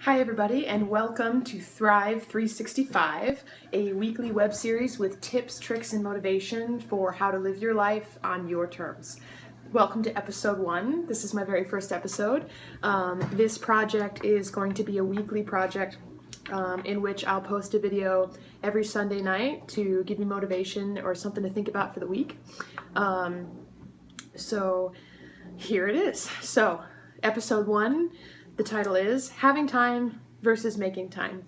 Hi everybody, and welcome to Thrive 365, a weekly web series with tips, tricks, and motivation for how to live your life on your terms. Welcome to episode 1. This is my very first episode. This project is going to be a weekly project in which I'll post a video every Sunday night to give you motivation or something to think about for the week. So here it is. So episode 1, the title is Having Time versus Making Time.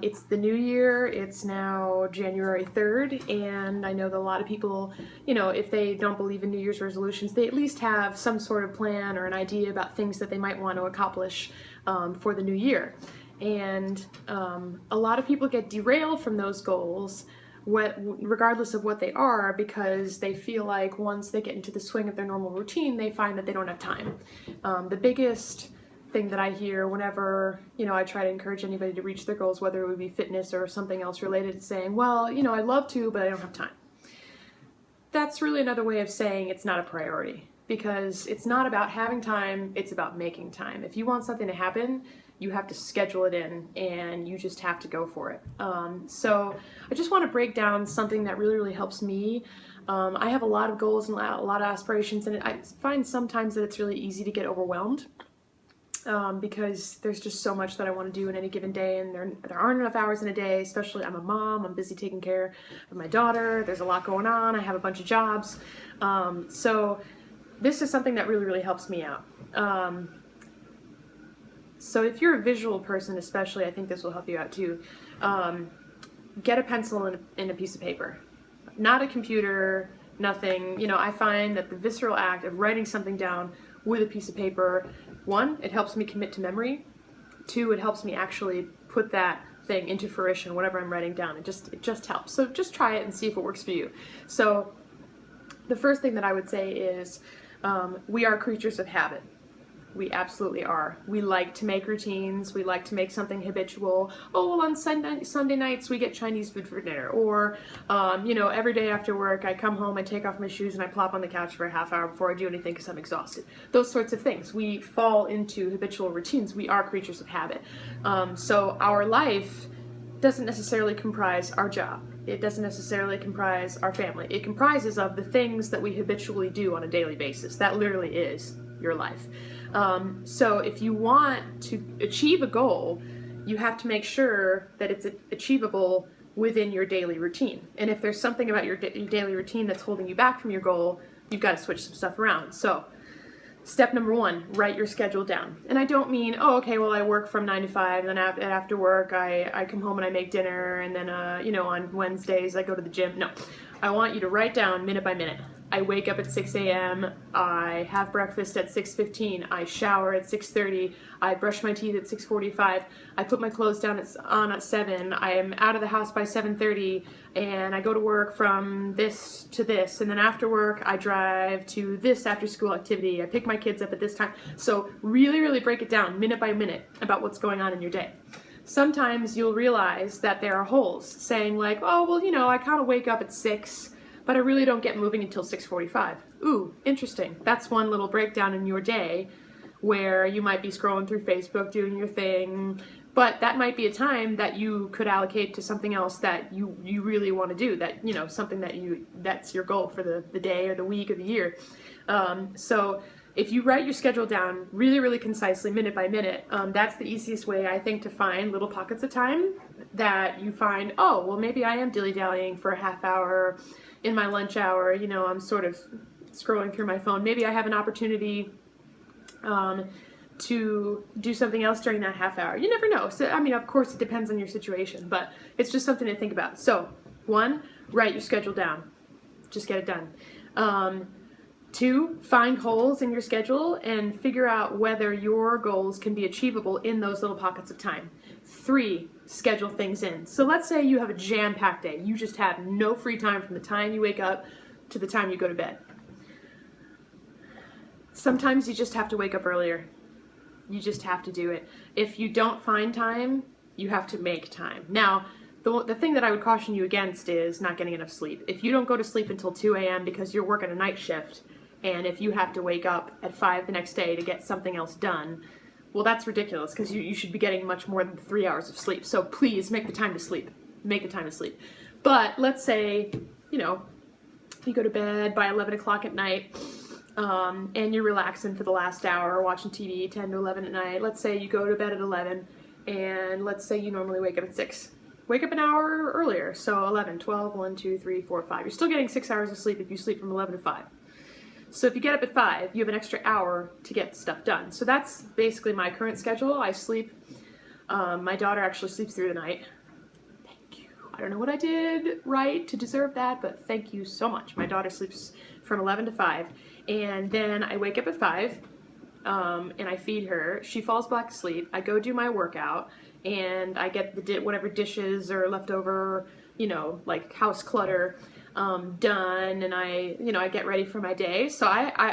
It's the new year. It's now January 3rd, and I know that a lot of people, if they don't believe in New Year's resolutions, they at least have some sort of plan or an idea about things that they might want to accomplish for the new year. And a lot of people get derailed from those goals, regardless of what they are, because they feel like once they get into the swing of their normal routine, they find that they don't have time. The biggest thing that I hear whenever, I try to encourage anybody to reach their goals, whether it would be fitness or something else related, to saying, well, I'd love to, but I don't have time. That's really another way of saying it's not a priority, because it's not about having time, it's about making time. If you want something to happen, you have to schedule it in, and you just have to go for it. So I just want to break down something that really, really helps me. I have a lot of goals and a lot of aspirations, and I find sometimes that it's really easy to get overwhelmed. Because there's just so much that I want to do in any given day, and there aren't enough hours in a day. Especially, I'm a mom, I'm busy taking care of my daughter, there's a lot going on, I have a bunch of jobs. So this is something that really, really helps me out. So if you're a visual person especially, I think this will help you out too. Get a pencil and a piece of paper. Not a computer, nothing. I find that the visceral act of writing something down with a piece of paper, 1, it helps me commit to memory. 2, it helps me actually put that thing into fruition, whatever I'm writing down. It just helps. So just try it and see if it works for you. So the first thing that I would say is we are creatures of habit. We absolutely are. We like to make routines. We like to make something habitual. Oh, well, on Sunday nights we get Chinese food for dinner. Or, every day after work I come home, I take off my shoes, and I plop on the couch for a half hour before I do anything because I'm exhausted. Those sorts of things. We fall into habitual routines. We are creatures of habit. So our life doesn't necessarily comprise our job. It doesn't necessarily comprise our family. It comprises of the things that we habitually do on a daily basis. That literally is your life. So if you want to achieve a goal, you have to make sure that it's achievable within your daily routine. And if there's something about your daily routine that's holding you back from your goal, you've got to switch some stuff around. So step number 1, write your schedule down. And I don't mean, I work from 9 to 5, and then after work I come home and I make dinner, and then on Wednesdays I go to the gym. No, I want you to write down minute by minute. I wake up at 6 a.m., I have breakfast at 6:15, I shower at 6:30, I brush my teeth at 6:45, I put my clothes on at 7, I am out of the house by 7:30, and I go to work from this to this, and then after work I drive to this after school activity, I pick my kids up at this time. So really, really break it down minute by minute about what's going on in your day. Sometimes you'll realize that there are holes, saying like, I kind of wake up at 6, but I really don't get moving until 6:45. Ooh, interesting. That's one little breakdown in your day where you might be scrolling through Facebook, doing your thing, but that might be a time that you could allocate to something else that you really want to do, that, something that's your goal for the day or the week or the year. So if you write your schedule down really, really concisely, minute by minute, that's the easiest way, I think, to find little pockets of time that you find, maybe I am dilly-dallying for a half hour in my lunch hour, I'm sort of scrolling through my phone. Maybe I have an opportunity to do something else during that half hour. You never know. So, of course, it depends on your situation, but it's just something to think about. So, 1, write your schedule down. Just get it done. 2, find holes in your schedule and figure out whether your goals can be achievable in those little pockets of time. 3, schedule things in. So let's say you have a jam-packed day. You just have no free time from the time you wake up to the time you go to bed. Sometimes you just have to wake up earlier. You just have to do it. If you don't find time, you have to make time. Now, the thing that I would caution you against is not getting enough sleep. If you don't go to sleep until 2 a.m. because you're working a night shift, and if you have to wake up at 5 the next day to get something else done, Well, that's ridiculous because you should be getting much more than 3 hours of sleep. So please make the time to sleep. Make the time to sleep. But let's say, you know, you go to bed by 11 o'clock at night, and you're relaxing for the last hour, watching TV, 10 to 11 at night. Let's say you go to bed at 11, and let's say you normally wake up at 6. Wake up an hour earlier, so 11, 12, 1, 2, 3, 4, 5. You're still getting 6 hours of sleep if you sleep from 11 to 5. So if you get up at 5, you have an extra hour to get stuff done. So that's basically my current schedule. I sleep, my daughter actually sleeps through the night. I don't know what I did right to deserve that, but thank you so much. My daughter sleeps from 11 to 5, and then I wake up at 5, and I feed her. She falls back asleep. I go do my workout, and I get whatever dishes or leftover, you know, like house clutter done, and I get ready for my day. So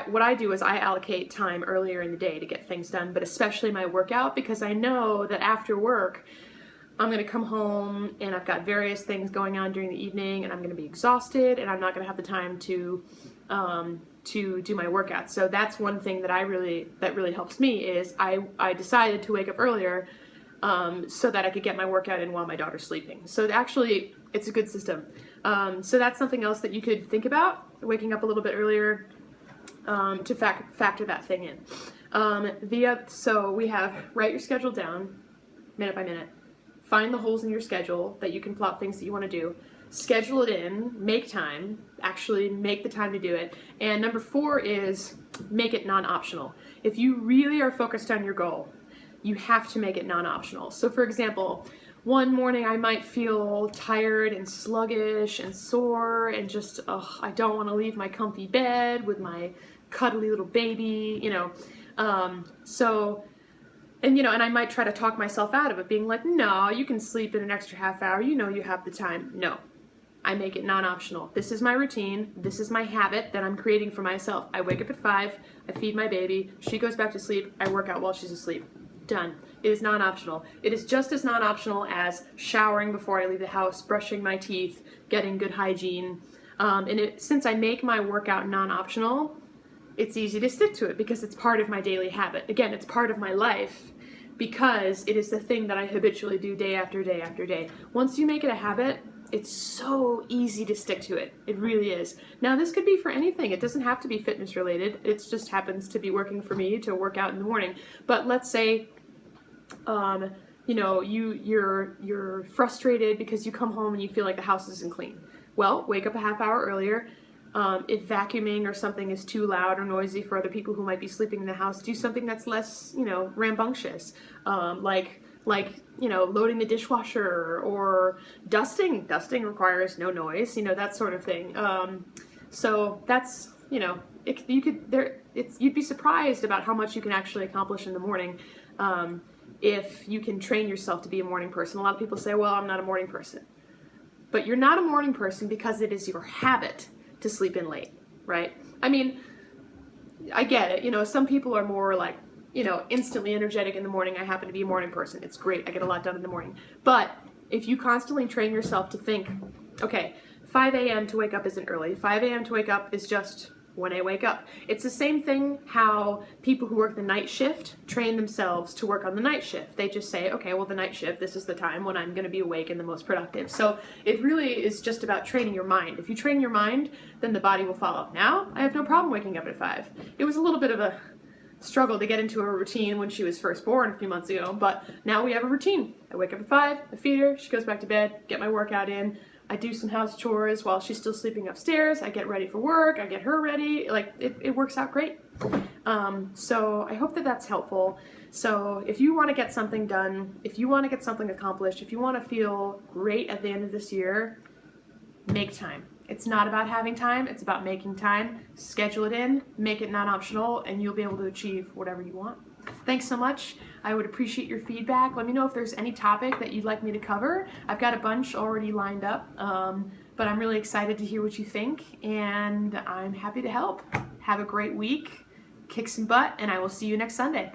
what I do is I allocate time earlier in the day to get things done, but especially my workout, because I know that after work, I'm going to come home and I've got various things going on during the evening, and I'm going to be exhausted, and I'm not going to have the time to do my workout. So that's one thing that really helps me is I decided to wake up earlier so that I could get my workout in while my daughter's sleeping. So actually, it's a good system. So that's something else that you could think about, waking up a little bit earlier to factor that thing in. So we have write your schedule down minute by minute. Find the holes in your schedule that you can plot things that you want to do. Schedule it in, make time, actually make the time to do it. And number 4 is make it non-optional. If you really are focused on your goal, you have to make it non-optional. So for example, one morning I might feel tired and sluggish and sore and just, I don't want to leave my comfy bed with my cuddly little baby, you know. And I might try to talk myself out of it, being like, no, you can sleep in an extra half hour. You know you have the time. No, I make it non-optional. This is my routine. This is my habit that I'm creating for myself. I wake up at 5. I feed my baby. She goes back to sleep. I work out while she's asleep. Done. It is non-optional. It is just as non-optional as showering before I leave the house, brushing my teeth, getting good hygiene. Since I make my workout non-optional, it's easy to stick to it because it's part of my daily habit. Again, it's part of my life because it is the thing that I habitually do day after day after day. Once you make it a habit, it's so easy to stick to it. It really is. Now, this could be for anything. It doesn't have to be fitness related. It just happens to be working for me to work out in the morning. But let's say, you're frustrated because you come home and you feel like the house isn't clean. Well, wake up a half hour earlier. If vacuuming or something is too loud or noisy for other people who might be sleeping in the house, do something that's less, rambunctious, like loading the dishwasher or dusting. Dusting requires no noise, that sort of thing. So that's, you'd be surprised about how much you can actually accomplish in the morning if you can train yourself to be a morning person. A lot of people say, well, I'm not a morning person. But you're not a morning person because it is your habit to sleep in late, right? I mean, I get it. Some people are more like, instantly energetic in the morning. I happen to be a morning person. It's great. I get a lot done in the morning. But if you constantly train yourself to think, okay, 5 a.m. to wake up isn't early. 5 a.m. to wake up is just when I wake up. It's the same thing how people who work the night shift train themselves to work on the night shift. They just say, okay, well, the night shift, this is the time when I'm going to be awake and the most productive. So it really is just about training your mind. If you train your mind, then the body will follow. Now, I have no problem waking up at 5. It was a little bit of a struggle to get into a routine when she was first born a few months ago, but now we have a routine. I wake up at 5, I feed her, she goes back to bed, get my workout in. I do some house chores while she's still sleeping upstairs. I get ready for work. I get her ready. Like, it works out great. So I hope that that's helpful. So if you want to get something done, if you want to get something accomplished, if you want to feel great at the end of this year, make time. It's not about having time. It's about making time. Schedule it in, make it non-optional, and you'll be able to achieve whatever you want. Thanks so much. I would appreciate your feedback. Let me know if there's any topic that you'd like me to cover. I've got a bunch already lined up, but I'm really excited to hear what you think, and I'm happy to help. Have a great week, kick some butt, and I will see you next Sunday.